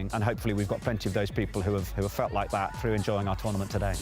enjoying, and hopefully we've got plenty of those people who have felt like that through enjoying our tournament today.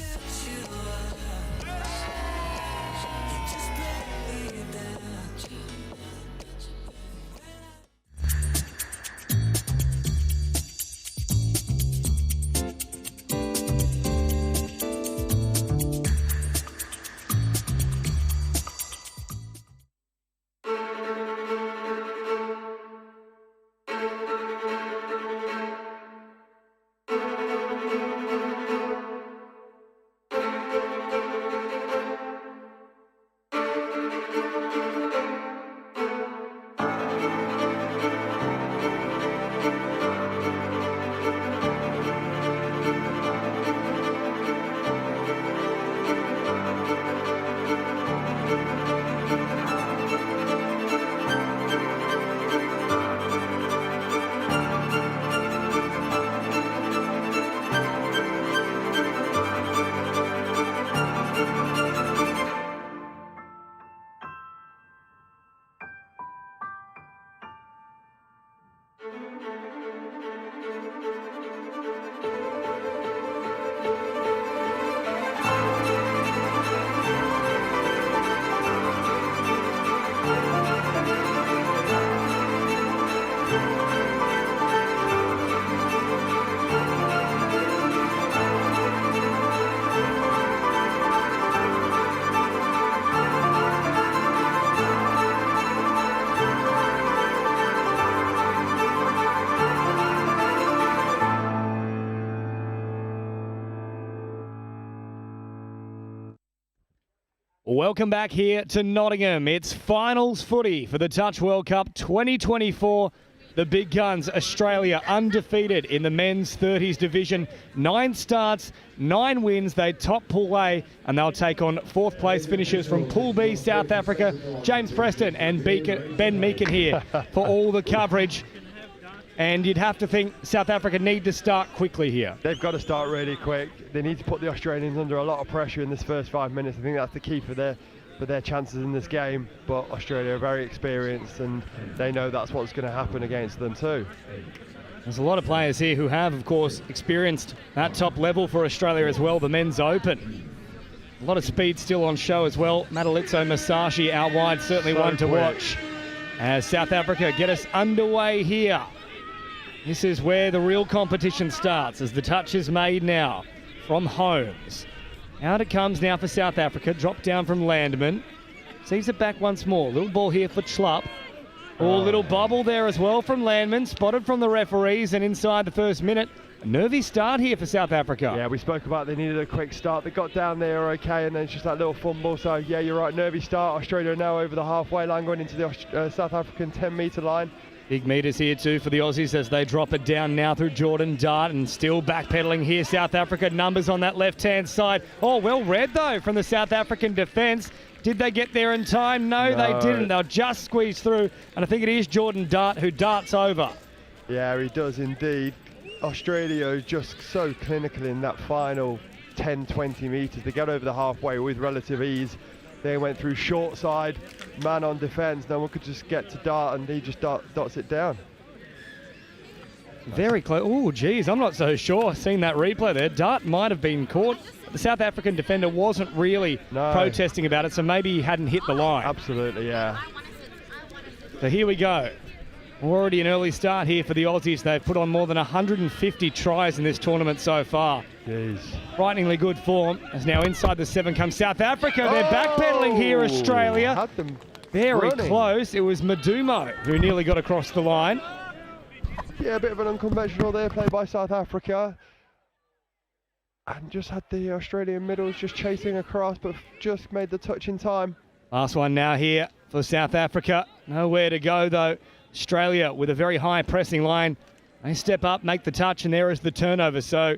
Welcome back here to Nottingham. It's finals footy for the Touch World Cup 2024. The big guns, Australia, undefeated in the men's 30s division. 9 starts, 9 wins. They top Pool A, and they'll take on 4th place finishers from Pool B, South Africa. James Preston and Ben Meakin here for all the coverage. And you'd have to think South Africa need to start quickly here. They've got to start really quick. They need to put the Australians under a lot of pressure in this first 5 minutes. I think that's the key for their chances in this game. But Australia are very experienced, and they know that's what's going to happen against them too. There's a lot of players here who have, of course, experienced that top level for Australia as well, the men's open. A lot of speed still on show as well. Matalitso Masashi out wide, certainly one to watch. As South Africa get us underway here. This is where the real competition starts, as the touch is made now from Holmes. Out it comes now for South Africa, dropped down from Landman. Sees it back once more. Little ball here for Schlupp. Oh, little bubble there as well from Landman, spotted from the referees, and inside the first minute. A nervy start here for South Africa. Yeah, we spoke about they needed a quick start. They got down there okay, and then it's just that little fumble. So yeah, you're right, nervy start. Australia now over the halfway line, going into the South African 10-metre line. Big meters here too for the Aussies as they drop it down now through Jordan Dart, and still backpedaling here. South Africa numbers on that left-hand side. Oh, well read though from the South African defence. Did they get there in time? No, they didn't. They'll just squeeze through, and I think it is Jordan Dart who darts over. Yeah, he does indeed. Australia is just so clinical in that final 10-20 metres. They get over the halfway with relative ease. They went through short side, man on defence. No one could just get to Dart, and he just dots it down. Very close. Oh, geez, I'm not so sure. Seen that replay there. Dart might have been caught. The South African defender wasn't really protesting about it, so maybe he hadn't hit the line. Absolutely, yeah. So here we go. Already an early start here for the Aussies. They've put on more than 150 tries in this tournament so far. Jeez. Frighteningly good form. As now inside the 7 comes South Africa. They're backpedaling here, Australia. Had them very running. close. It was Madumo who nearly got across the line. Yeah, a bit of an unconventional there, play by South Africa. And just had the Australian middles just chasing across, but just made the touch in time. Last one now here for South Africa. Nowhere to go though. Australia with a very high pressing line. They step up, make the touch, and there is the turnover. So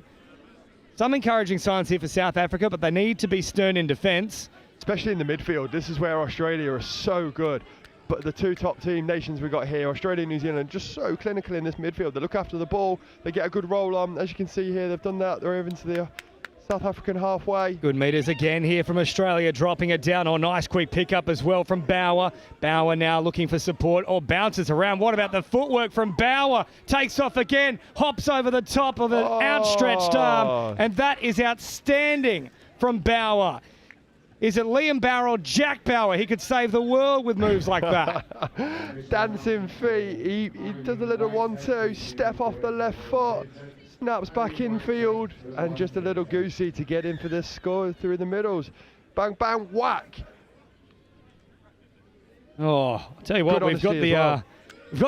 some encouraging signs here for South Africa, but they need to be stern in defence. Especially in the midfield. This is where Australia are so good. But the 2 top team nations we got here, Australia and New Zealand, just so clinical in this midfield. They look after the ball, they get a good roll on. As you can see here, they've done that. They're over into the South African halfway. Good meters again here from Australia, dropping it down. Oh, nice quick pickup as well from Bauer. Bauer now looking for support, or bounces around. What about the footwork from Bauer? Takes off again, hops over the top of an outstretched arm, and that is outstanding from Bauer. Is it Liam Bauer or Jack Bauer? He could save the world with moves like that. Dancing feet. He does a little 1-2, step off the left foot. Snaps back infield, and just a little goosey to get in for this score through the middles. Bang, bang, whack. Oh, I'll tell you what, we've got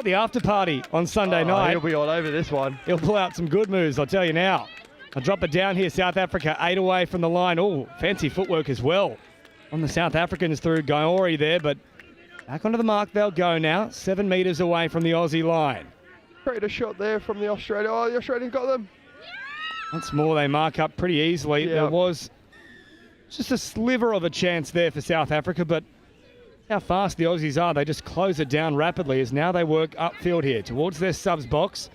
the after party on Sunday night. He'll be all over this one. He'll pull out some good moves, I'll tell you now. I'll drop it down here, South Africa, 8 away from the line. Oh, fancy footwork as well on the South Africans through Gaori there, but back onto the mark they'll go now, 7 metres away from the Aussie line. Created a shot there from the Australian. Oh, the Australian got them. Once more, they mark up pretty easily. Yeah. There was just a sliver of a chance there for South Africa, but how fast the Aussies are, they just close it down rapidly as now they work upfield here towards their subs box.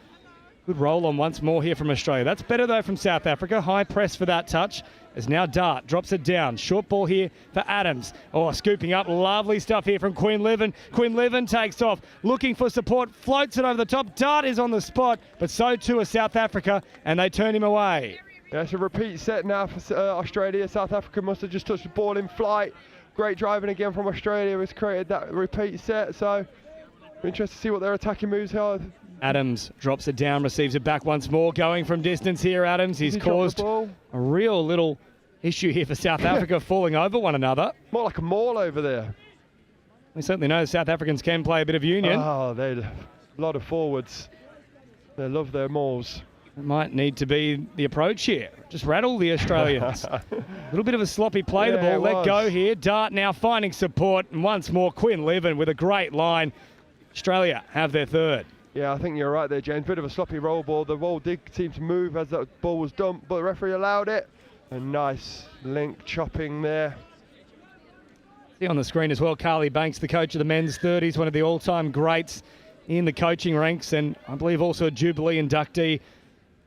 Good roll on once more here from Australia. That's better, though, from South Africa. High press for that touch. As now Dart drops it down. Short ball here for Adams. Oh, scooping up. Lovely stuff here from Quinn-Livin. Quinn-Livin takes off, looking for support, floats it over the top. Dart is on the spot, but so too is South Africa, and they turn him away. Yeah, it's a repeat set now for Australia. South Africa must have just touched the ball in flight. Great driving again from Australia has created that repeat set, so we're interested to see what their attacking moves are. Adams drops it down, receives it back once more. Going from distance here, Adams. He's caused a real little issue here for South Africa, falling over one another. More like a maul over there. We certainly know the South Africans can play a bit of union. Oh, they a lot of forwards. They love their mauls. It might need to be the approach here. Just rattle the Australians. A little bit of a sloppy play, the ball let go here. Dart now finding support, and once more Quinn-Livin with a great line. Australia have their third. Yeah, I think you're right there, James. Bit of a sloppy roll ball. The ball did seem to move as that ball was dumped, but the referee allowed it. A nice link chopping there. See on the screen as well, Carly Banks, the coach of the men's 30s, one of the all-time greats in the coaching ranks, and I believe also a Jubilee inductee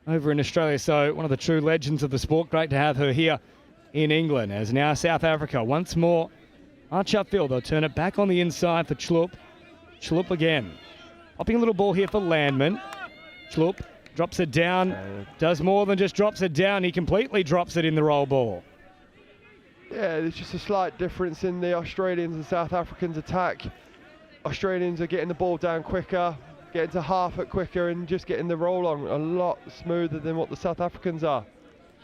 over in Australia. So one of the true legends of the sport. Great to have her here in England. As now South Africa once more arch upfield. They'll turn it back on the inside for Chloop. Chloop again. Popping a little ball here for Landman. Chloop drops it down. Does more than just drops it down. He completely drops it in the roll ball. Yeah, there's just a slight difference in the Australians and South Africans' attack. Australians are getting the ball down quicker, getting to half it quicker, and just getting the roll on a lot smoother than what the South Africans are.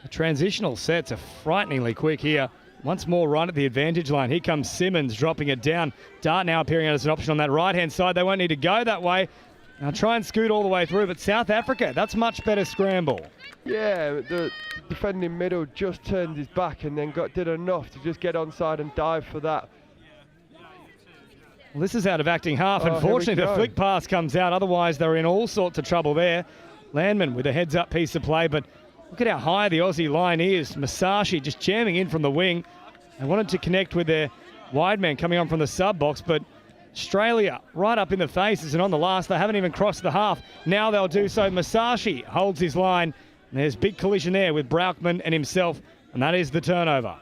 The transitional sets are frighteningly quick here. Once more right at the advantage line. Here comes Simmons dropping it down. Dart now appearing as an option on that right-hand side. They won't need to go that way. Now try and scoot all the way through, but South Africa, that's much better scramble. Yeah, the defending middle just turned his back and then did enough to just get onside and dive for that. Well, this is out of acting half. Unfortunately, the flick pass comes out. Otherwise, they're in all sorts of trouble there. Landman with a heads-up piece of play, but look at how high the Aussie line is. Masashi just jamming in from the wing. They wanted to connect with their wide man coming on from the sub-box, but Australia right up in the faces, and on the last, they haven't even crossed the half. Now they'll do so. Masashi holds his line. And there's big collision there with Braukman and himself, and that is the turnover.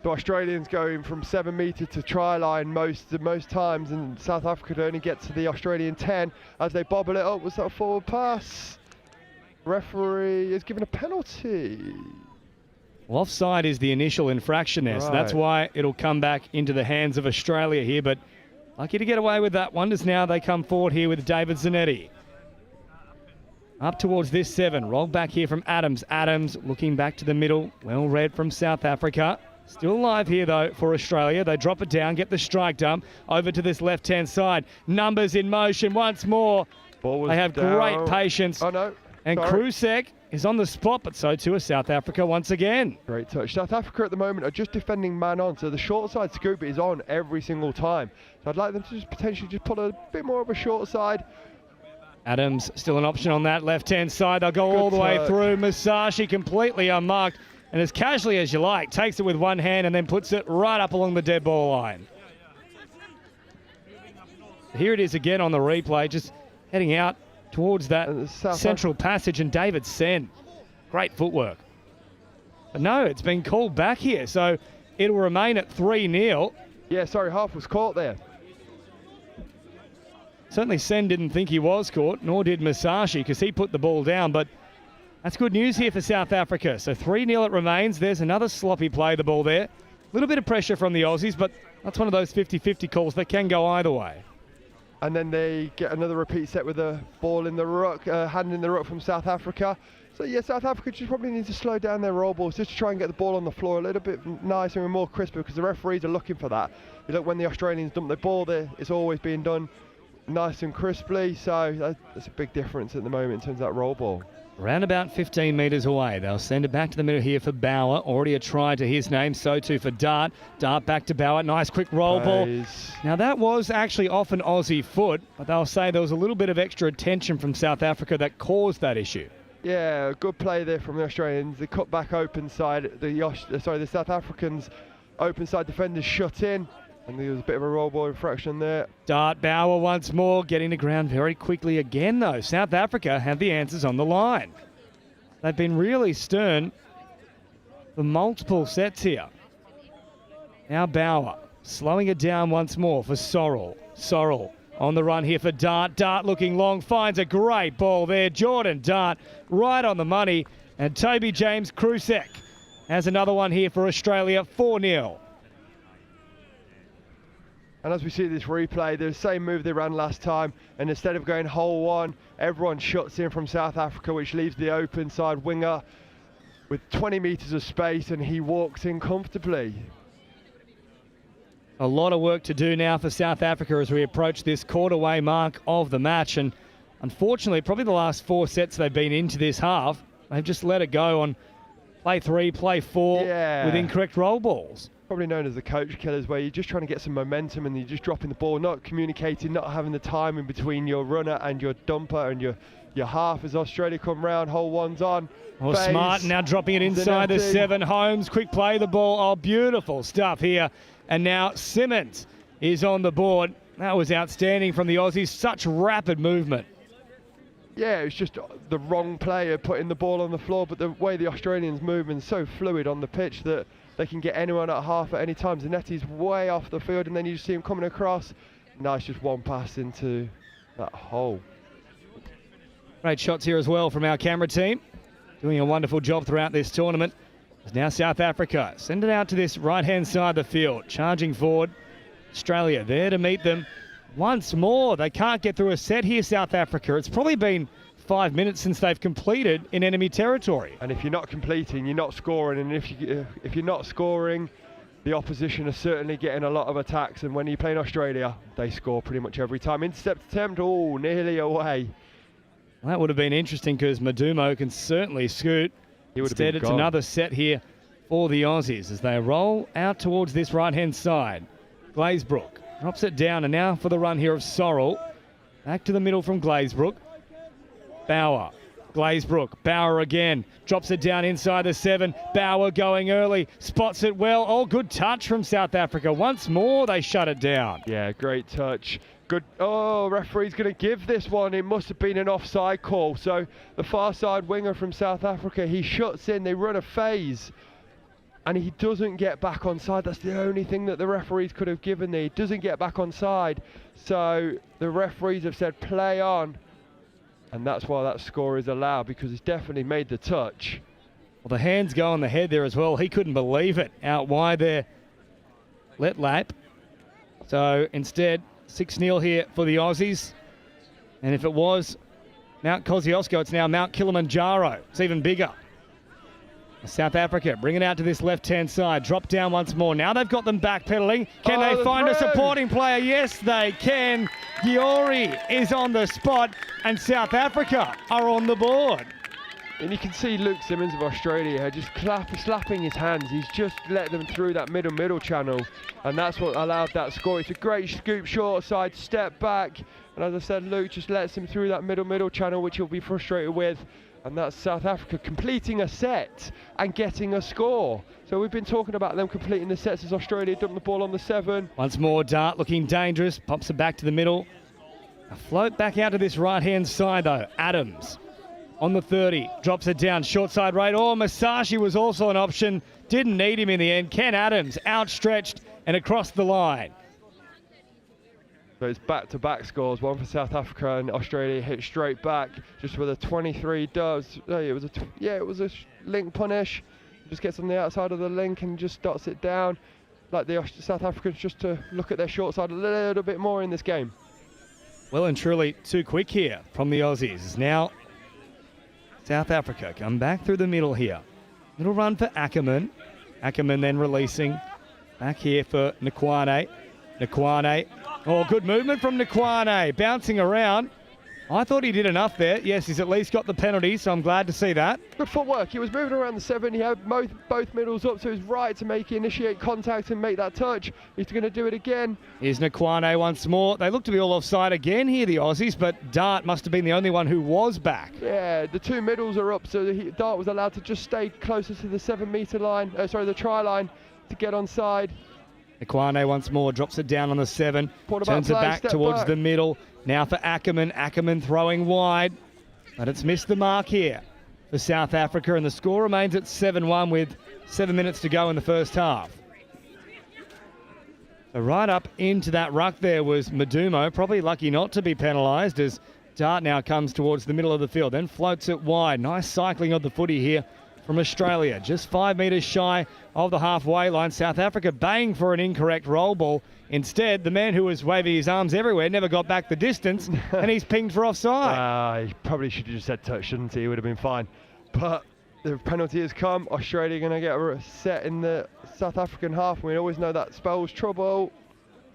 The Australians going from 7 metre to try line most times, and South Africa only get to the Australian 10 as they bobble it up. Was that a forward pass? Referee is given a penalty. Well, offside is the initial infraction there, so that's why it'll come back into the hands of Australia here, but lucky to get away with that one as now they come forward here with David Zanetti. Up towards this 7, rolled back here from Adams. Adams looking back to the middle, well read from South Africa. Still alive here though for Australia. They drop it down, get the strike dump over to this left-hand side. Numbers in motion once more. They have great patience. Oh no. And Krusek is on the spot, but so too is South Africa once again. Great touch. South Africa at the moment are just defending man on, so the short side scoop is on every single time. So I'd like them to just potentially just pull a bit more of a short side. Adams still an option on that left-hand side. They'll go all the way through. Masashi completely unmarked, and as casually as you like, takes it with one hand and then puts it right up along the dead ball line. Here it is again on the replay, just heading out towards that central passage, and David Sen. Great footwork. But no, it's been called back here, so it'll remain at 3-0. Yeah, sorry, half was caught there. Certainly Sen didn't think he was caught, nor did Masashi, because he put the ball down, but that's good news here for South Africa. So 3-0 it remains. There's another sloppy play, the ball there. A little bit of pressure from the Aussies, but that's one of those 50-50 calls that can go either way. And then they get another repeat set with a ball in the ruck, hand in the ruck from South Africa. So yeah, South Africa just probably need to slow down their roll balls just to try and get the ball on the floor a little bit nicer and more crisper, because the referees are looking for that. You look, when the Australians dump the ball there, it's always being done nice and crisply, so that's a big difference at the moment in terms of that roll ball. Around about 15 metres away. They'll send it back to the middle here for Bauer. Already a try to his name, so too for Dart. Dart back to Bauer. Nice quick roll ball. Now that was actually off an Aussie foot, but they'll say there was a little bit of extra attention from South Africa that caused that issue. Yeah, good play there from the Australians. They cut back open side. The South Africans open side defenders shut in. And there was a bit of a roll ball infraction there. Dart Bauer once more, getting the ground very quickly again, though. South Africa have the answers on the line. They've been really stern for multiple sets here. Now Bauer, slowing it down once more for Sorrell. Sorrell on the run here for Dart. Dart looking long, finds a great ball there. Jordan Dart right on the money. And Toby James Krusek has another one here for Australia, 4-0. And as we see this replay, the same move they ran last time, and instead of going hole one, everyone shuts in from South Africa, which leaves the open side winger with 20 metres of space, and he walks in comfortably. A lot of work to do now for South Africa as we approach this quarter-way mark of the match, and unfortunately, probably the last 4 sets they've been into this half, they've just let it go on play 3, play 4 with incorrect roll balls. Probably known as the coach killers, where you're just trying to get some momentum and you're just dropping the ball, not communicating, not having the time in between your runner and your dumper and your half. As Australia come round, hole one's on. Oh, Smart now dropping it inside the 7. Holmes, quick play the ball. Oh, beautiful stuff here. And now Simmons is on the board. That was outstanding from the Aussies. Such rapid movement. Yeah, it was just the wrong player putting the ball on the floor, but the way the Australians move is so fluid on the pitch that they can get anyone at half at any time. Zanetti's way off the field, and then you just see him coming across. Nice, just one pass into that hole. Great shots here as well from our camera team. Doing a wonderful job throughout this tournament. It's now South Africa. Send it out to this right-hand side of the field. Charging forward. Australia there to meet them once more. They can't get through a set here, South Africa. It's probably been 5 minutes since they've completed in enemy territory. And if you're not completing, you're not scoring. And if you're not scoring, the opposition are certainly getting a lot of attacks. And when you play in Australia, they score pretty much every time. Intercept attempt, oh, nearly away. Well, that would have been interesting because Madumo can certainly scoot. Instead, it's another set here for the Aussies as they roll out towards this right-hand side. Glazebrook drops it down, and now for the run here of Sorrell. Back to the middle from Glazebrook. Bauer, Glazebrook, Bauer again, drops it down inside the 7. Bauer going early, spots it well. Oh, good touch from South Africa. Once more, they shut it down. Yeah, great touch. Good. Oh, referee's going to give this one. It must have been an offside call. So the far side winger from South Africa, he shuts in. They run a phase, and he doesn't get back on side. That's the only thing that the referees could have given there. He doesn't get back on side. So the referees have said play on. And that's why that score is allowed, because it's definitely made the touch. Well, the hands go on the head there as well. He couldn't believe it. Out wide there. Let lap. So instead, 6-0 here for the Aussies. And if it was Mount Kosciuszko, it's now Mount Kilimanjaro. It's even bigger. South Africa bring it out to this left-hand side. Drop down once more. Now they've got them backpedaling. Can they find a supporting player? Yes, they can. Giori is on the spot, and South Africa are on the board. And you can see Luke Simmons of Australia just slapping his hands. He's just let them through that middle channel, and that's what allowed that score. It's a great scoop, short side, step back. And as I said, Luke just lets him through that middle channel, which he'll be frustrated with. And that's South Africa completing a set and getting a score. So we've been talking about them completing the sets as Australia dumped the ball on the 7. Once more, Dart looking dangerous. Pops it back to the middle. A float back out to this right-hand side, though. Adams on the 30. Drops it down, short side right. Oh, Masashi was also an option. Didn't need him in the end. Ken Adams outstretched and across the line. So it's back-to-back scores, one for South Africa, and Australia hit straight back just with a 23 does. It was a link punish. Just gets on the outside of the link and just dots it down. Like the South Africans just to look at their short side a little bit more in this game. Well and truly too quick here from the Aussies. Now South Africa come back through the middle here. Little run for Ackerman. Ackerman then releasing. Back here for Nkwane. Nkwane. Oh, good movement from Nkwane. Bouncing around. I thought he did enough there. Yes, he's at least got the penalty, so I'm glad to see that. Good footwork. He was moving around the 7. He had both middles up, so he was right to initiate contact and make that touch. He's going to do it again. Here's Nkwane once more. They look to be all offside again here, the Aussies, but Dart must have been the only one who was back. Yeah, the 2 middles are up, so Dart was allowed to just stay closer to the 7-metre line, the try line, to get onside. Nkwane once more drops it down on the 7, turns it back towards the middle. Now for Ackerman. Ackerman throwing wide, but it's missed the mark here for South Africa, and the score remains at 7-1 with 7 minutes to go in the first half. So right up into that ruck there was Madumo, probably lucky not to be penalised as Dart now comes towards the middle of the field, then floats it wide. Nice cycling of the footy here from Australia, just 5 metres shy of the halfway line. South Africa baying for an incorrect roll ball. Instead, the man who was waving his arms everywhere never got back the distance, and he's pinged for offside. He probably should have just said touch, shouldn't he? It would have been fine. But the penalty has come. Australia going to get a set in the South African half. We always know that spells trouble.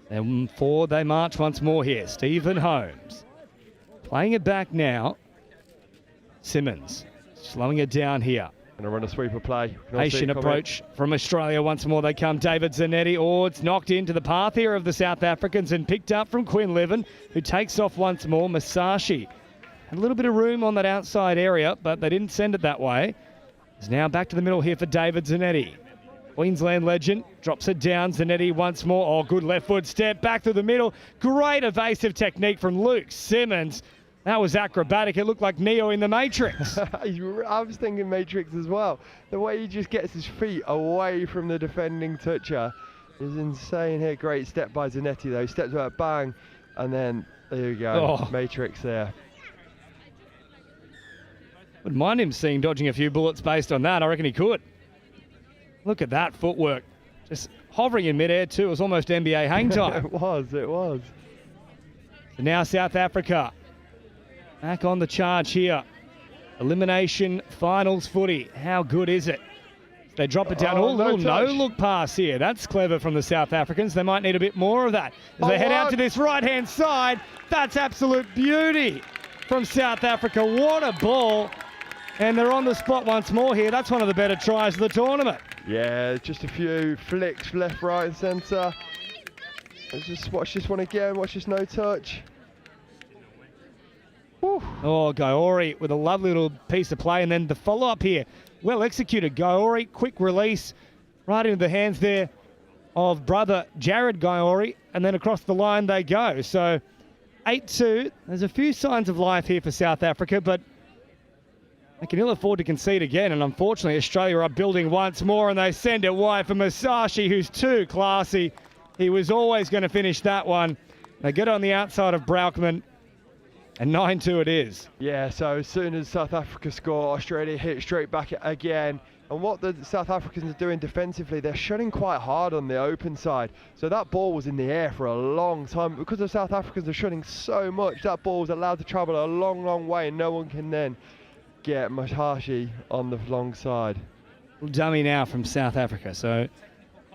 And forward they march once more here. Stephen Holmes playing it back now. Simmons slowing it down here. Going to run a sweeper play. Patient approach from Australia once more. They come. David Zanetti. Oh, it's knocked into the path here of the South Africans and picked up from Quinlivan, who takes off once more. Masashi had a little bit of room on that outside area, but they didn't send it that way. It's now back to the middle here for David Zanetti. Queensland legend drops it down. Zanetti once more. Oh, good left foot step back through the middle. Great evasive technique from Luke Simmons. That was acrobatic. It looked like Neo in the Matrix. I was thinking Matrix as well. The way he just gets his feet away from the defending toucher is insane here. Great step by Zanetti though. Steps out, bang, and then there you go. Oh. Matrix there. Wouldn't mind him seeing dodging a few bullets based on that. I reckon he could. Look at that footwork. Just hovering in midair too. It was almost NBA hang time. It was. So now South Africa back on the charge here. Elimination finals footy. How good is it? They drop it down. Oh, little no-look pass here. That's clever from the South Africans. They might need a bit more of that. As they head out to this right-hand side, that's absolute beauty from South Africa. What a ball. And they're on the spot once more here. That's one of the better tries of the tournament. Yeah, just a few flicks left, right and centre. Let's just watch this one again. Watch this no-touch. Whew. Oh, Gaori with a lovely little piece of play, and then the follow-up here. Well executed, Gaori. Quick release right into the hands there of brother Jared Gaori, and then across the line they go. So 8-2. There's a few signs of life here for South Africa, but they can ill afford to concede again, and unfortunately Australia are building once more, and they send it wide for Masashi, who's too classy. He was always going to finish that one. They get on the outside of Braukman, and 9-2 it is. Yeah, so as soon as South Africa score, Australia hit straight back again. And what the South Africans are doing defensively, they're shutting quite hard on the open side. So that ball was in the air for a long time. Because the South Africans are shutting so much, that ball was allowed to travel a long, long way, and no one can then get Masashi on the long side. Dummy now from South Africa. So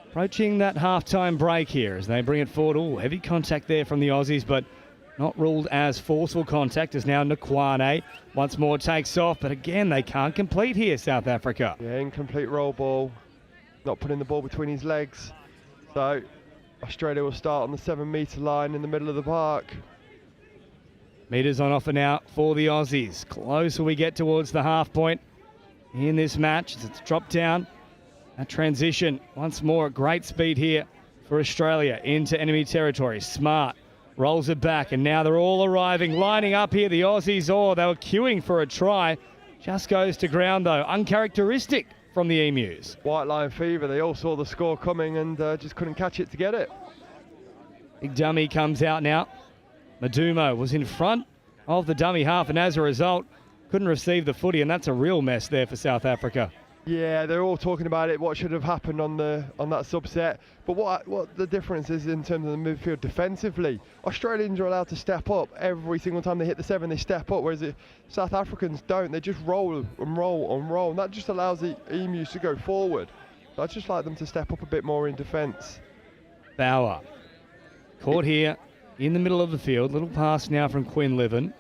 approaching that half-time break here as they bring it forward. Oh, heavy contact there from the Aussies, but not ruled as forceful contact, as now Nkwane once more takes off, but again they can't complete here, South Africa. Yeah, incomplete roll ball, not putting the ball between his legs. So Australia will start on the 7-metre line in the middle of the park. Meters on offer now for the Aussies. Closer we get towards the half point in this match as it's dropped down. That transition once more at great speed here for Australia into enemy territory. Smart rolls it back, and now they're all arriving, lining up here. The Aussies, oh, they were queuing for a try. Just goes to ground, though. Uncharacteristic from the Emus. White line fever. They all saw the score coming and just couldn't catch it to get it. Big dummy comes out now. Madumo was in front of the dummy half, and as a result, couldn't receive the footy, and that's a real mess there for South Africa. Yeah, they're all talking about it, what should have happened on that subset. But what the difference is in terms of the midfield defensively, Australians are allowed to step up every single time they hit the 7, they step up, whereas South Africans don't. They just roll and roll and roll, and that just allows the Emus to go forward. I'd just like them to step up a bit more in defence. Bauer caught here in the middle of the field. Little pass now from Quinlivan.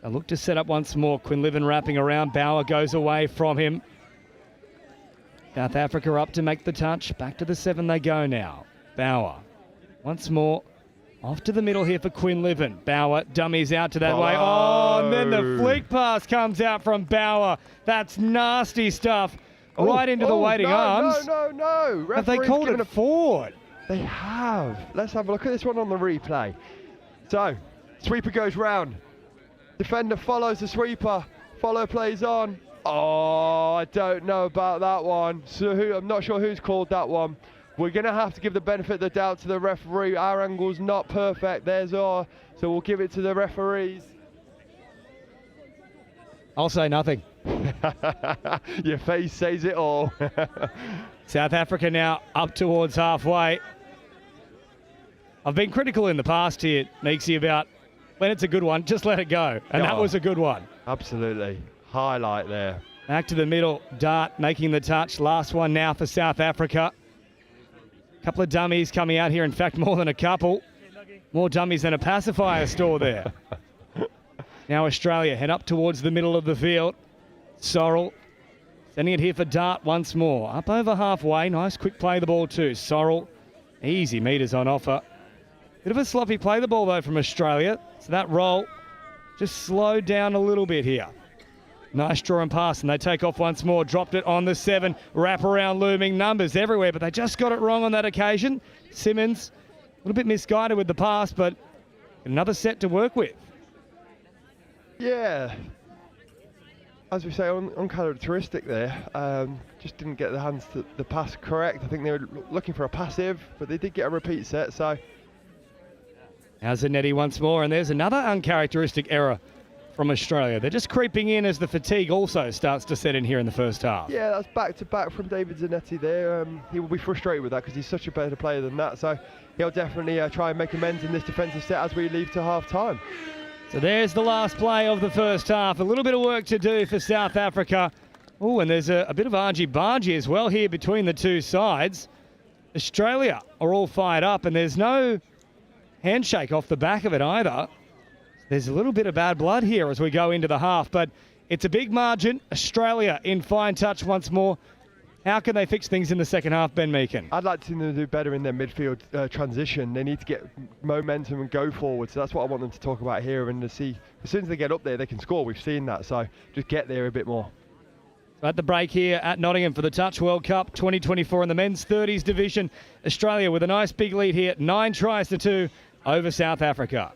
They look to set up once more. Quinlivan wrapping around. Bauer goes away from him. South Africa up to make the touch. Back to the 7 they go now. Bauer once more. Off to the middle here for Quinlivan. Bauer dummies out to that way. Oh, and then the flick pass comes out from Bauer. That's nasty stuff. Right into the waiting arms. No. Have they called it forward? They have. Let's have a look at this one on the replay. So, sweeper goes round. Defender follows the sweeper. Follow plays on. Oh, I don't know about that one. So I'm not sure who's called that one. We're going to have to give the benefit of the doubt to the referee. Our angle's not perfect. There's our. So we'll give it to the referees. I'll say nothing. Your face says it all. South Africa now up towards halfway. I've been critical in the past here, Meeksy, about when it's a good one, just let it go. And that was a good one. Absolutely. Highlight there. Back to the middle. Dart making the touch. Last one now for South Africa. A couple of dummies coming out here. In fact, more than a couple. More dummies than a pacifier store there. Now Australia head up towards the middle of the field. Sorrell sending it here for Dart once more. Up over halfway. Nice quick play the ball too. Sorrell. Easy meters on offer. Bit of a sloppy play the ball though from Australia. So that roll just slowed down a little bit here. Nice draw and pass, and they take off once more. Dropped it on the 7. Wrap around looming. Numbers everywhere, but they just got it wrong on that occasion. Simmons, a little bit misguided with the pass, but another set to work with. Yeah. As we say, uncharacteristic there. Just didn't get the hands to the pass correct. I think they were looking for a passive, but they did get a repeat set, so. Now Zanetti once more, and there's another uncharacteristic error from Australia. They're just creeping in as the fatigue also starts to set in here in the first half. Yeah, that's back-to-back from David Zanetti there. He will be frustrated with that because he's such a better player than that. So he'll definitely try and make amends in this defensive set as we leave to half-time. So there's the last play of the first half. A little bit of work to do for South Africa. Oh, and there's a bit of argy-bargy as well here between the two sides. Australia are all fired up, and there's no handshake off the back of it either. There's a little bit of bad blood here as we go into the half, but it's a big margin. Australia in fine touch once more. How can they fix things in the second half, Ben Meakin? I'd like to see them do better in their midfield transition. They need to get momentum and go forward. So that's what I want them to talk about here, and to see as soon as they get up there, they can score. We've seen that, so just get there a bit more. So at the break here at Nottingham for the Touch World Cup 2024 in the men's 30s division. Australia with a nice big lead here, 9-2 over South Africa.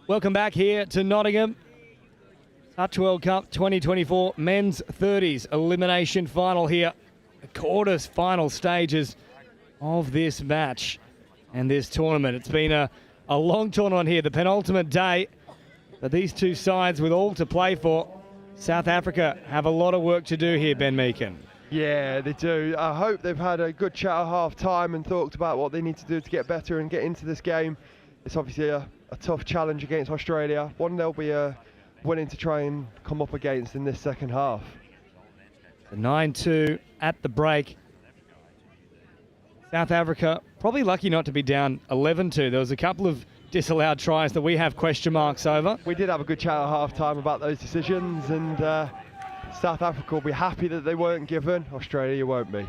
Welcome back here to Nottingham. Touch World Cup 2024 men's 30s elimination final here. The quarters final stages of this match and this tournament. It's been a long tournament here, the penultimate day. But these two sides with all to play for. South Africa have a lot of work to do here, Ben Meakin. Yeah, they do. I hope they've had a good chat at half-time and talked about what they need to do to get better and get into this game. It's obviously a tough challenge against Australia, one they'll be willing to try and come up against in this second half. The 9-2 at the break. South Africa probably lucky not to be down 11-2. There was a couple of disallowed tries that we have question marks over. We did have a good chat at half-time about those decisions, and South Africa will be happy that they weren't given. Australia won't be.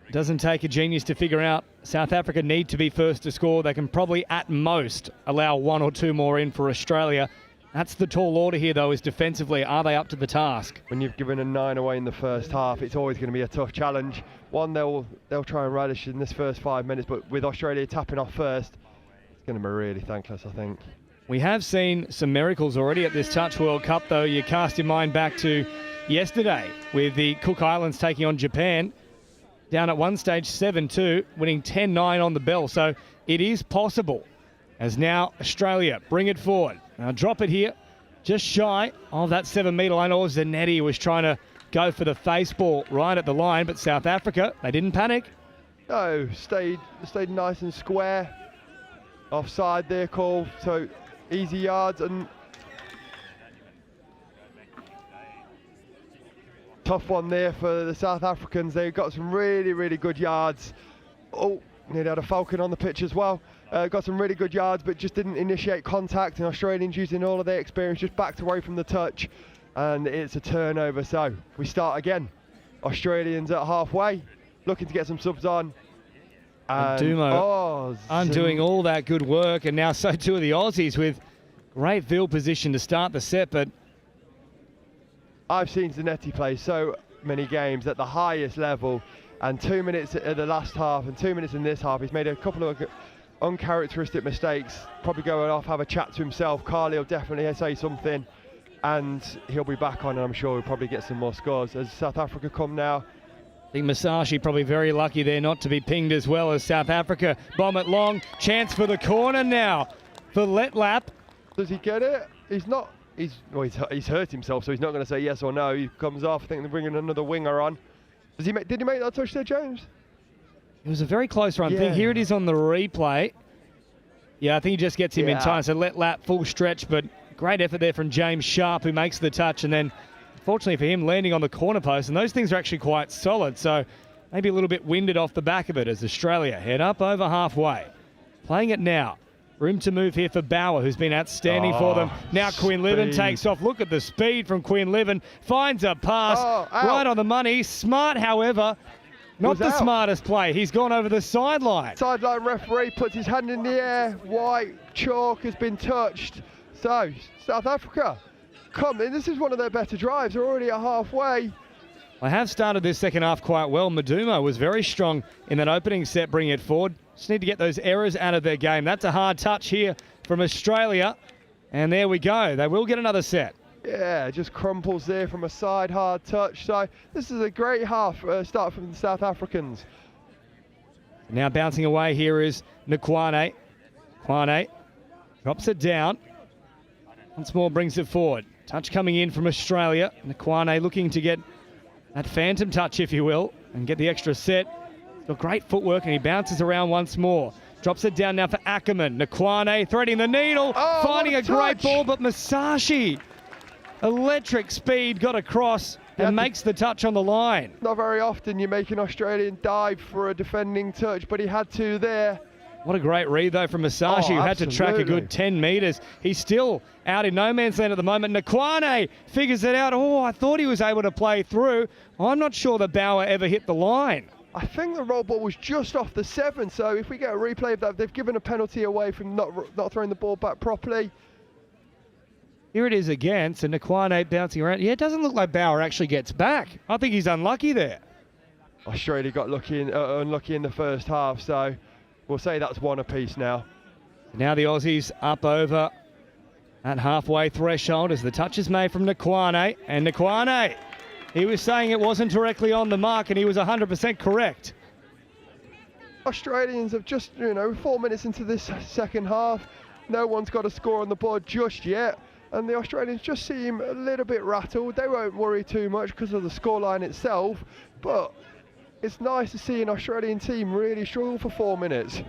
It doesn't take a genius to figure out South Africa need to be first to score. They can probably at most allow one or two more in for Australia. That's the tall order here, though, is defensively. Are they up to the task? When you've given a 9 away in the first half, it's always going to be a tough challenge. One, they'll try and relish in this first 5 minutes, but with Australia tapping off first, it's going to be really thankless, I think. We have seen some miracles already at this Touch World Cup, though. You cast your mind back to yesterday with the Cook Islands taking on Japan. Down at one stage 7-2, winning 10-9 on the bell. So it is possible. As now Australia bring it forward. Now drop it here, just shy of that 7-metre line. Or Zanetti was trying to go for the face ball right at the line, but South Africa, they didn't panic. No, stayed nice and square. Offside there call, so easy yards and tough one there for the South Africans. They got some really good yards. Oh, nearly had a falcon on the pitch as well. Got some really good yards, but just didn't initiate contact, and Australians, using all of their experience, just backed away from the touch, and it's a turnover. So we start again. Australians at halfway, looking to get some subs on. And Dumo undoing all that good work, and now so too are the Aussies with great field position to start the set. But I've seen Zanetti play so many games at the highest level, and 2 minutes at the last half and 2 minutes in this half, he's made a couple of uncharacteristic mistakes. Probably going off, have a chat to himself. Carly will definitely say something, and he'll be back on, and I'm sure he'll probably get some more scores. As South Africa come now, I think Masashi probably very lucky there not to be pinged as well as South Africa. Bomb it long. Chance for the corner now for Letlap. Does he get it? He's not. He's hurt himself, so he's not going to say yes or no. He comes off. I think they're bringing another winger on. Did he make that touch there, James? It was a very close run. Yeah. Here it is on the replay. Yeah, I think he just gets him in time. So Letlap full stretch, but great effort there from James Sharp, who makes the touch, and then fortunately for him, landing on the corner post, and those things are actually quite solid, so maybe a little bit winded off the back of it as Australia head up over halfway. Playing it now. Room to move here for Bauer, who's been outstanding for them. Now Quinlivan takes off. Look at the speed from Quinlivan. Finds a pass right on the money. Smart, however, not the smartest play. He's gone over the sideline. Sideline referee puts his hand in the air. White chalk has been touched. So, South Africa, come in. This is one of their better drives. They're already at halfway. I have started this second half quite well. Madumo was very strong in that opening set, bringing it forward. Just need to get those errors out of their game. That's a hard touch here from Australia. And there we go. They will get another set. Yeah, just crumples there from a side hard touch. So this is a great half start from the South Africans. Now bouncing away here is Nkwane. Nkwane drops it down. Once more brings it forward. Touch coming in from Australia. Nkwane looking to get that phantom touch, if you will, and get the extra set. He's got great footwork, and he bounces around once more. Drops it down now for Ackerman. Nkwane threading the needle, finding a great ball, but Masashi, electric speed, got across and makes the touch on the line. Not very often you make an Australian dive for a defending touch, but he had to there. What a great read, though, from Masashi, who had to track a good 10 metres. He's still out in no man's land at the moment. Nkwane figures it out. Oh, I thought he was able to play through. I'm not sure that Bauer ever hit the line. I think the roll ball was just off the 7, so if we get a replay of that, they've given a penalty away from not throwing the ball back properly. Here it is again, so Nkwane bouncing around. Yeah, it doesn't look like Bauer actually gets back. I think he's unlucky there. Australia got unlucky in the first half, so we'll say that's one apiece now. Now the Aussies up over that halfway threshold as the touch is made from Nakwane. And Nakwane, he was saying it wasn't directly on the mark, and he was 100% correct. Australians have just, 4 minutes into this second half. No one's got a score on the board just yet. And the Australians just seem a little bit rattled. They won't worry too much because of the scoreline itself. But it's nice to see an Australian team really struggle for 4 minutes.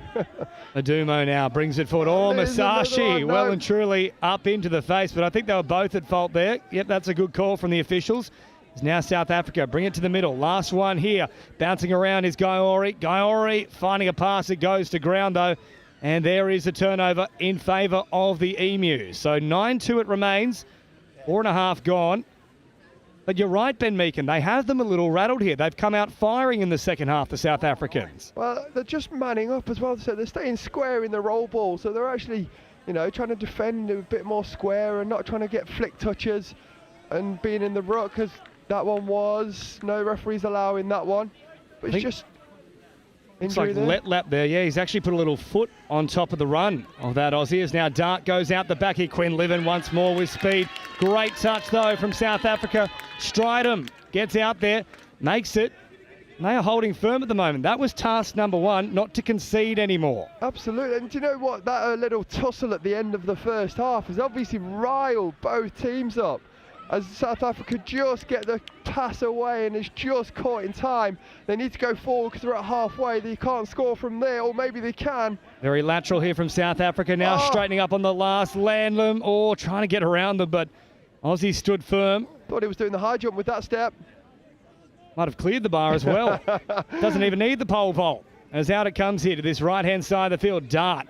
Adumo now brings it forward. Oh, Masashi, well and truly up into the face. But I think they were both at fault there. Yep, that's a good call from the officials. It's now South Africa. Bring it to the middle. Last one here. Bouncing around is Gaiori. Gaiori finding a pass. It goes to ground, though. And there is a turnover in favour of the Emu. So 9-2 it remains. 4.5 gone. But you're right, Ben Meakin. They have them a little rattled here. They've come out firing in the second half, the South Africans. Well, they're just manning up as well. So they're staying square in the roll ball. So they're actually, trying to defend a bit more square and not trying to get flick touches and being in the ruck, because that one was no referees allowing that one. But it's just it's like let lap there. Yeah, he's actually put a little foot on top of the run of that Aussie. As now Dart goes out the back here. Quinlivan once more with speed. Great touch though from South Africa. Stridham gets out there, makes it. And they are holding firm at the moment. That was task number one, not to concede anymore. Absolutely. And do you know what? That little tussle at the end of the first half has obviously riled both teams up. As South Africa just get the pass away and is just caught in time. They need to go forward because they're at halfway. They can't score from there, or maybe they can. Very lateral here from South Africa now, straightening up on the last. Landlam, trying to get around them, but Aussie stood firm. Thought he was doing the high jump with that step. Might have cleared the bar as well. Doesn't even need the pole vault. As out it comes here to this right-hand side of the field. Dart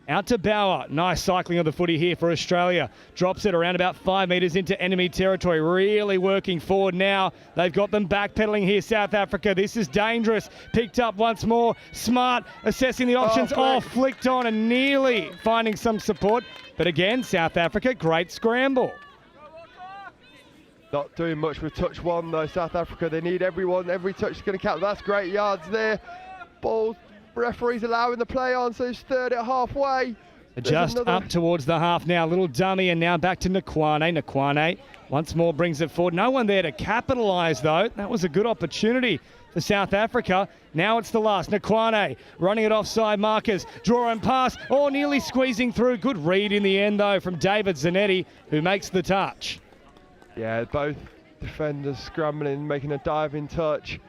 out to Bauer. Nice cycling of the footy here for Australia. Drops it around about 5 metres into enemy territory. Really working forward now. They've got them backpedaling here, South Africa. This is dangerous. Picked up once more. Smart assessing the options. Flicked on and nearly finding some support. But again, South Africa, great scramble. Not doing much with touch one though, South Africa. They need everyone. Every touch is going to count. That's great yards there. Ball. Referees allowing the play on, so it's third at halfway. Just up towards the half now. Little dummy, and now back to Nakwane. Nakwane once more brings it forward. No one there to capitalise, though. That was a good opportunity for South Africa. Now it's the last. Nakwane running it offside markers. Draw and pass. Nearly squeezing through. Good read in the end, though, from David Zanetti, who makes the touch. Yeah, both defenders scrambling, making a diving touch.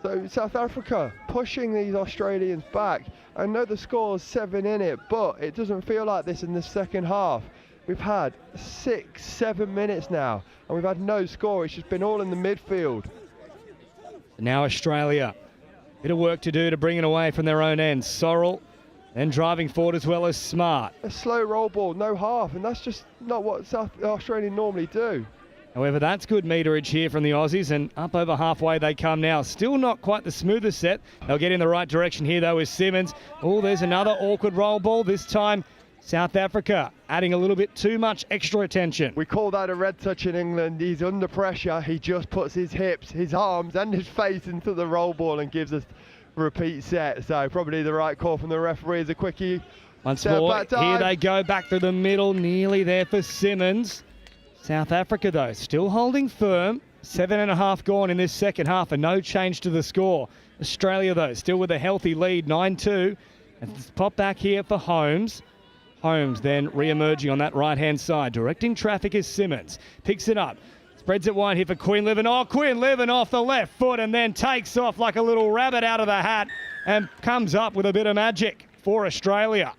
So South Africa pushing these Australians back. I know the score's 7 in it, but it doesn't feel like this in the second half. We've had 6-7 minutes now, and we've had no score. It's just been all in the midfield. Now Australia, bit of work to do to bring it away from their own end. Sorrell then driving forward as well as Smart. A slow roll ball, no half, and that's just not what South Australia normally do. However, that's good meterage here from the Aussies, and up over halfway they come now. Still not quite the smoothest set. They'll get in the right direction here, though, with Simmons. There's another awkward roll ball. This time, South Africa adding a little bit too much extra attention. We call that a red touch in England. He's under pressure. He just puts his hips, his arms, and his face into the roll ball and gives us a repeat set. So probably the right call from the referee. A quickie. Once more, here they go back through the middle. Nearly there for Simmons. South Africa, though, still holding firm. 7.5 gone in this second half and no change to the score. Australia, though, still with a healthy lead, 9-2. And let's pop back here for Holmes. Holmes then re-emerging on that right-hand side. Directing traffic is Simmons. Picks it up. Spreads it wide here for Quinlivan. Quinlivan off the left foot and then takes off like a little rabbit out of the hat and comes up with a bit of magic for Australia.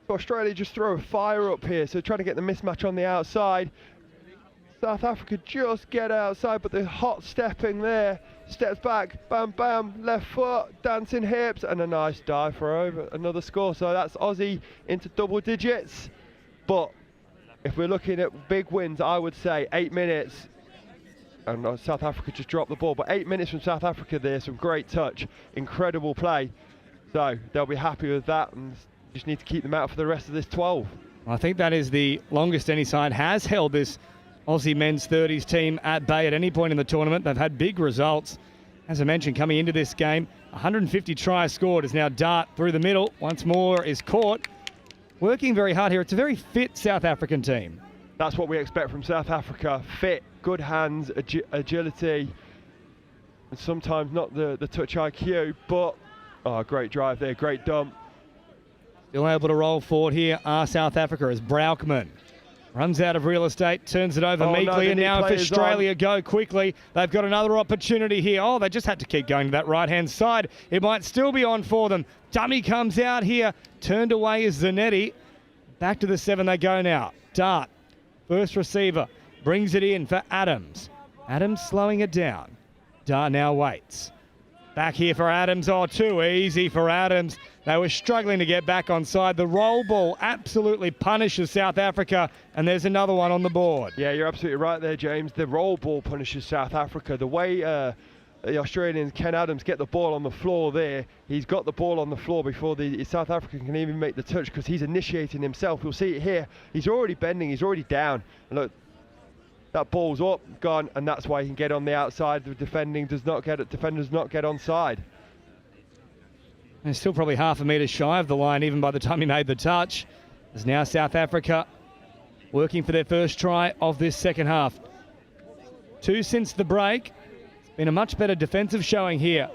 Australia just throw a fire up here, so trying to get the mismatch on the outside. South Africa just get outside, but the hot stepping there, steps back, bam, bam, left foot, dancing hips, and a nice dive for over another score. So that's Aussie into double digits. But if we're looking at big wins, I would say 8 minutes, and South Africa just dropped the ball, but 8 minutes from South Africa there, some great touch, incredible play. So they'll be happy with that, and just need to keep them out for the rest of this 12. I think that is the longest any side has held this Aussie men's 30s team at bay at any point in the tournament. They've had big results. As I mentioned, coming into this game, 150 tries scored is now Dart through the middle. Once more is caught. working very hard here. It's a very fit South African team. That's what we expect from South Africa. Fit, good hands, agility, and sometimes not the touch IQ, but great drive there, great dump. Still able to roll forward here are South Africa as Braukman runs out of real estate, turns it over meekly, and now if Australia go quickly, they've got another opportunity here. Oh, they just had to keep going to that right-hand side. It might still be on for them. Dummy comes out here, turned away is Zanetti. Back to the 7 they go now. Dart, first receiver, brings it in for Adams. Adams slowing it down. Dart now waits. Back here for Adams. Oh, too easy for Adams. They were struggling to get back onside. The roll ball absolutely punishes South Africa, and there's another one on the board. Yeah, you're absolutely right there, James. The roll ball punishes South Africa. The way the Australians, Ken Adams, get the ball on the floor there, he's got the ball on the floor before the South African can even make the touch because he's initiating himself. You'll see it here. He's already bending. He's already down. And look, that ball's up, gone, and that's why he can get on the outside. The defenders does not get onside. And still probably half a metre shy of the line even by the time he made the touch. As now South Africa working for their first try of this second half. 2 since the break. It's been a much better defensive showing here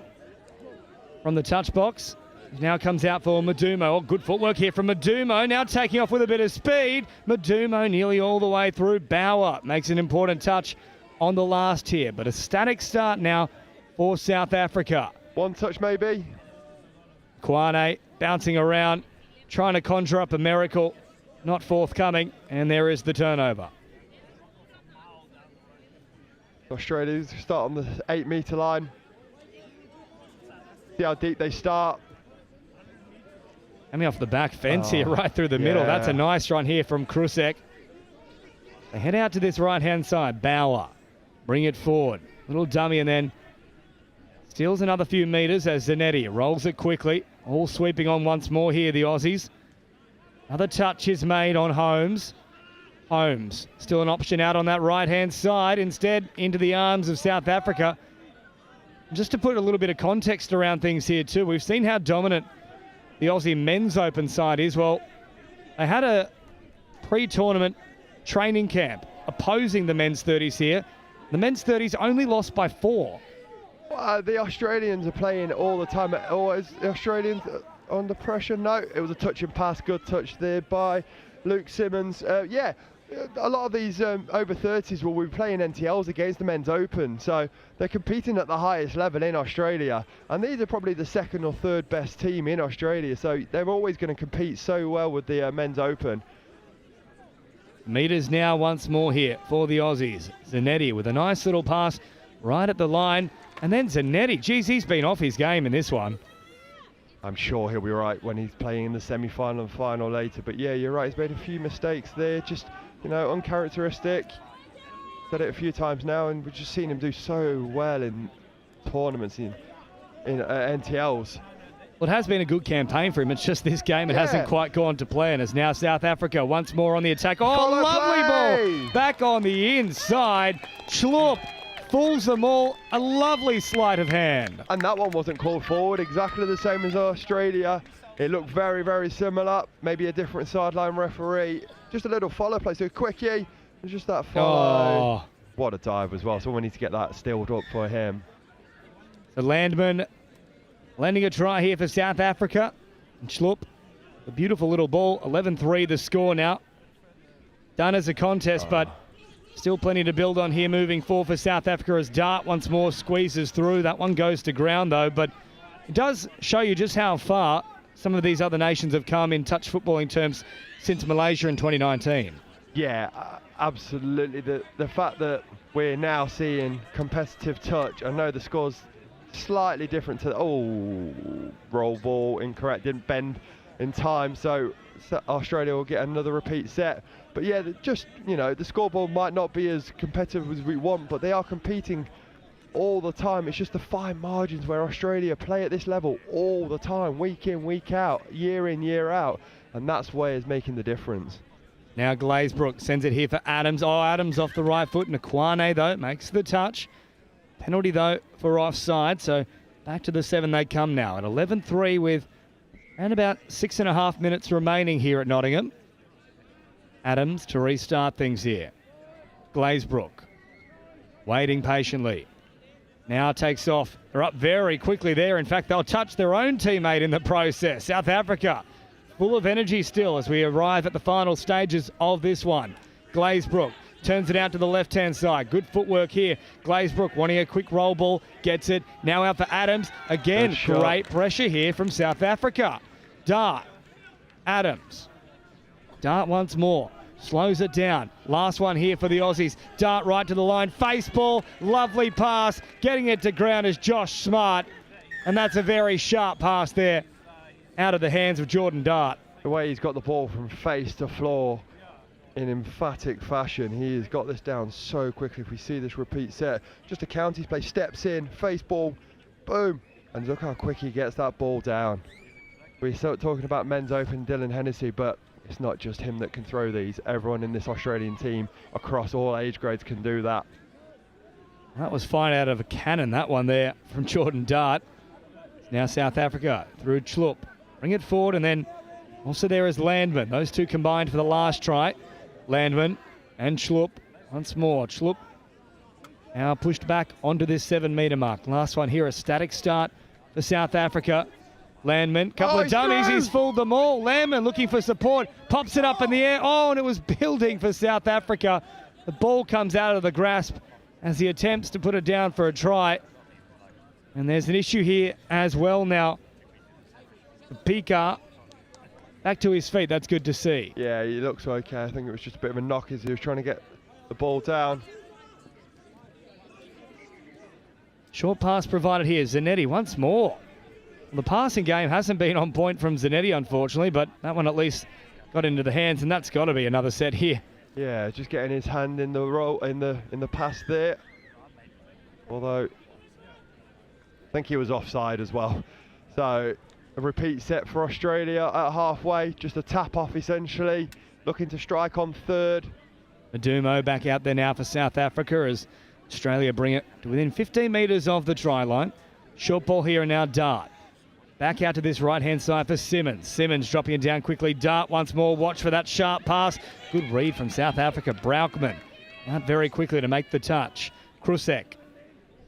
from the touch box. Now comes out for Madumo. Oh, good footwork here from Madumo. Now taking off with a bit of speed. Madumo nearly all the way through. Bauer makes an important touch on the last here. But a static start now for South Africa. One touch maybe. Kwane bouncing around, trying to conjure up a miracle. Not forthcoming. And there is the turnover. Australia start on the 8-metre line. See how deep they start. Coming off the back fence here, right through the middle. That's a nice run here from Krusek. They head out to this right-hand side. Bauer, bring it forward. Little dummy and then steals another few metres as Zanetti rolls it quickly. All sweeping on once more here, the Aussies. Another touch is made on Holmes. Holmes, still an option out on that right-hand side. Instead, into the arms of South Africa. Just to put a little bit of context around things here too, we've seen how dominant the Aussie men's open side is. Well, they had a pre-tournament training camp opposing the men's 30s here. The men's 30s only lost by 4. The Australians are playing all the time. Is the Australians under pressure? No, it was a touch and pass. Good touch there by Luke Simmons. A lot of these over 30s will be playing NTLs against the men's open, so they're competing at the highest level in Australia, and these are probably the 2nd or 3rd best team in Australia, so they're always going to compete so well with the men's open. Meters now once more here for the Aussies. Zanetti with a nice little pass right at the line, and then Zanetti, geez, he's been off his game in this one. I'm sure he'll be right when he's playing in the semi-final and final later, but yeah, you're right, he's made a few mistakes there, just uncharacteristic. Said it a few times now, and we've just seen him do so well in tournaments, in NTLs. Well, it has been a good campaign for him. It's just this game, it hasn't quite gone to plan. As now South Africa once more on the attack. Oh, lovely ball! Back on the inside. Schlupp fools them all. A lovely sleight of hand. And that one wasn't called forward, exactly the same as Australia. It looked very, very similar. Maybe a different sideline referee. Just a little follow play, so a quickie, and just that follow. Oh. What a dive as well, so we need to get that stilled up for him. So Landman landing a try here for South Africa. And Schlupp, a beautiful little ball, 11-3 the score now. Done as a contest, but still plenty to build on here moving forward for South Africa as Dart once more squeezes through. That one goes to ground though, but it does show you just how far some of these other nations have come in touch footballing terms since Malaysia in 2019. Yeah, absolutely. The fact that we're now seeing competitive touch, I know the score's slightly different to roll ball, incorrect, didn't bend in time, so Australia will get another repeat set. But yeah, the scoreboard might not be as competitive as we want, but they are competing all the time. It's just the fine margins where Australia play at this level all the time, week in, week out, year in, year out, and that's where it's making the difference. Now Glazebrook sends it here for Adams. Oh, Adams off the right foot. Nakwane, though, makes the touch. Penalty, though, for offside. So back to the 7 they come now at 11-3 with And about 6.5 minutes remaining here at Nottingham. Adams to restart things here. Glazebrook waiting patiently. Now takes off. They're up very quickly there. In fact, they'll touch their own teammate in the process. South Africa full of energy still as we arrive at the final stages of this one. Glazebrook turns it out to the left-hand side. Good footwork here. Glazebrook wanting a quick roll ball. Gets it. Now out for Adams. Again, great pressure here from South Africa. Dart. Adams. Dart once more. Slows it down. Last one here for the Aussies. Dart right to the line. Face ball. Lovely pass. Getting it to ground is Josh Smart. And that's a very sharp pass there out of the hands of Jordan Dart. The way he's got the ball from face to floor in emphatic fashion. He has got this down so quickly. If we see this repeat set, just a counties play, steps in, face ball, boom. And look how quick he gets that ball down. We're talking about men's open, Dylan Hennessy, but it's not just him that can throw these. Everyone in this Australian team across all age grades can do that. That was fine out of a cannon, that one there from Jordan Dart. Now South Africa through Chlup. Bring it forward, and then also there is Landman. Those two combined for the last try. Landman and Chlup once more. Chlup now pushed back onto this 7-metre mark. Last one here, a static start for South Africa. Landman, couple of dummies, he's fooled them all. Landman looking for support, pops it up in the air. Oh, and it was building for South Africa. The ball comes out of the grasp as he attempts to put it down for a try. And there's an issue here as well now. Pika back to his feet, that's good to see. Yeah, he looks okay. I think it was just a bit of a knock as he was trying to get the ball down. Short pass provided here, Zanetti once more. The passing game hasn't been on point from Zanetti, unfortunately, but that one at least got into the hands, and that's got to be another set here. Yeah, just getting his hand in the roll in the pass there. Although I think he was offside as well. So a repeat set for Australia at halfway, just a tap off essentially, looking to strike on third. Madumo back out there now for South Africa as Australia bring it to within 15 metres of the try line. Short ball here and now Dart. Back out to this right-hand side for Simmons. Simmons dropping it down quickly. Dart once more. Watch for that sharp pass. Good read from South Africa. Braukman out very quickly to make the touch. Krusek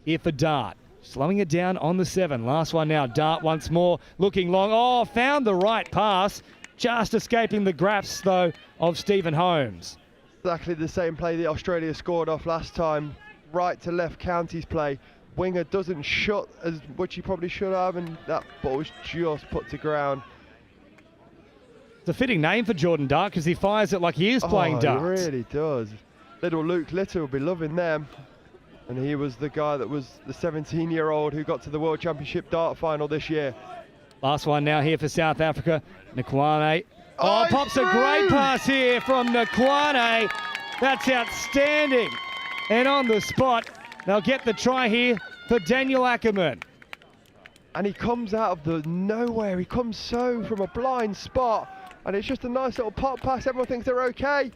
here for Dart. Slowing it down on the 7. Last one now. Dart once more. Looking long. Oh, found the right pass. Just escaping the grasp, though, of Stephen Holmes. Exactly the same play that Australia scored off last time. Right to left counties play. Winger doesn't shut as much he probably should have, and that ball was just put to ground. It's a fitting name for Jordan Dart because he fires it like he is playing darts. He really does. Little Luke Litter will be loving them. And he was the guy that was the 17-year-old who got to the World Championship dart final this year. Last one now here for South Africa. Nkwane. Oh, pops a great pass here from Nkwane. That's outstanding. And on the spot, they'll get the try here for Daniel Ackerman. And he comes out of the nowhere. He comes so from a blind spot. And it's just a nice little pop pass. Everyone thinks they're okay.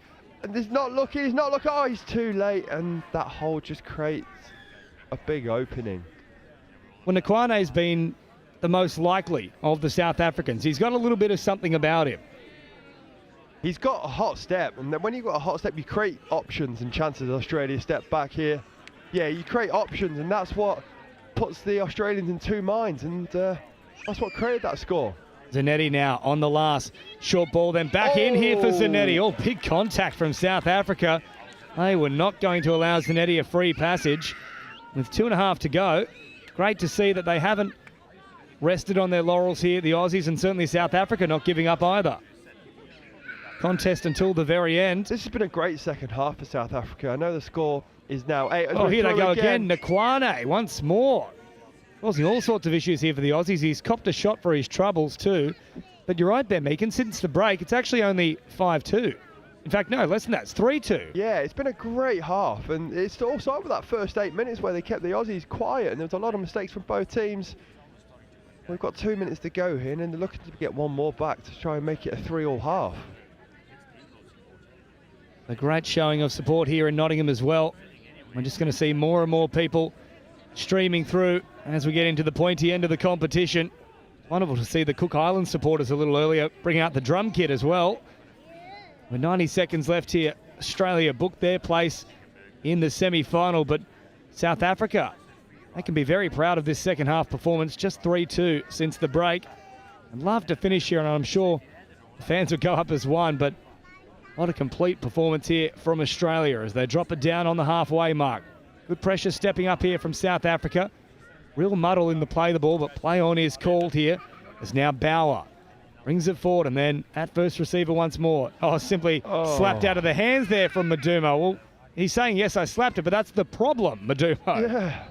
And he's not looking. Oh, he's too late. And that hole just creates a big opening. Well, Nkwane's been the most likely of the South Africans. He's got a little bit of something about him. He's got a hot step. And then when you've got a hot step, you create options and chances. Australia step back here. Yeah, you create options, and that's what puts the Australians in two minds, and that's what created that score. Zanetti now on the last short ball, then back in here for Zanetti. Oh, big contact from South Africa. They were not going to allow Zanetti a free passage with 2.5 to go. Great to see that they haven't rested on their laurels here, the Aussies, and certainly South Africa not giving up either. Contest until the very end. This has been a great second half for South Africa. I know the score is now 8. Oh, here they go again. Nkwane once more. Causing all sorts of issues here for the Aussies. He's copped a shot for his troubles too. But you're right, Ben Meakin. Since the break, it's actually only 5-2. In fact, no, less than that. It's 3-2. Yeah, it's been a great half. And it's all started with that first 8 minutes where they kept the Aussies quiet. And there was a lot of mistakes from both teams. We've got 2 minutes to go here. And then they're looking to get one more back to try and make it a 3-3 half. A great showing of support here in Nottingham as well. We're just going to see more and more people streaming through as we get into the pointy end of the competition. Wonderful to see the Cook Island supporters a little earlier bring out the drum kit as well. With 90 seconds left here, Australia booked their place in the semi-final, but South Africa, they can be very proud of this second half performance, just 3-2 since the break. I'd love to finish here, and I'm sure the fans would go up as one, but what a complete performance here from Australia as they drop it down on the halfway mark. Good pressure stepping up here from South Africa. Real muddle in the play the ball, but play on is called here. As now Bauer brings it forward, and then at first receiver once more. Oh, simply slapped out of the hands there from Madumo. Well, he's saying, yes, I slapped it, but that's the problem, Madumo. Yeah,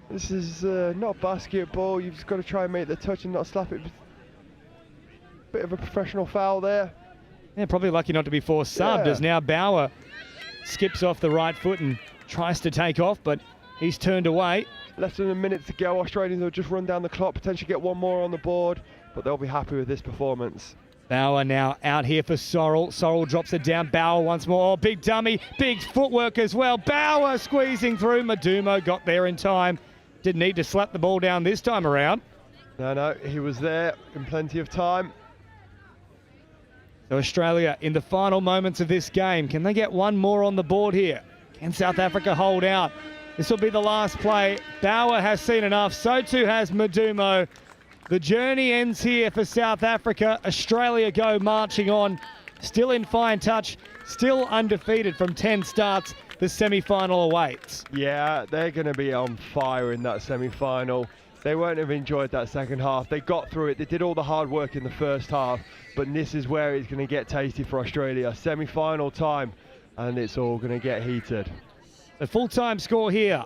this is not basketball. You've just got to try and make the touch and not slap it. Bit of a professional foul there. Yeah, probably lucky not to be forced subbed, as now Bauer skips off the right foot and tries to take off, but he's turned away. Less than a minute to go. Australians will just run down the clock, potentially get one more on the board, but they'll be happy with this performance. Bauer now out here for Sorrell. Sorrell drops it down. Bauer once more. Oh, big dummy. Big footwork as well. Bauer squeezing through. Madumo got there in time. Didn't need to slap the ball down this time around. No, he was there in plenty of time. So Australia in the final moments of this game. Can they get one more on the board here? Can South Africa hold out? This will be the last play. Bauer has seen enough. So too has Madumo. The journey ends here for South Africa. Australia go marching on. Still in fine touch. Still undefeated from 10 starts. The semi-final awaits. Yeah, they're going to be on fire in that semi-final. They won't have enjoyed that second half. They got through it. They did all the hard work in the first half. But this is where it's going to get tasty for Australia. Semi-final time. And it's all going to get heated. The full-time score here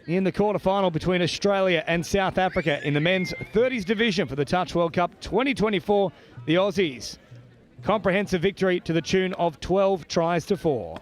in the quarterfinal between Australia and South Africa in the men's 30s division for the Touch World Cup 2024. The Aussies, comprehensive victory to the tune of 12 tries to 4.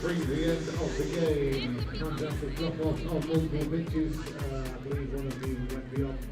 brings the end of the game. Fantastic drop off of multiple pitches. I believe one of you went beyond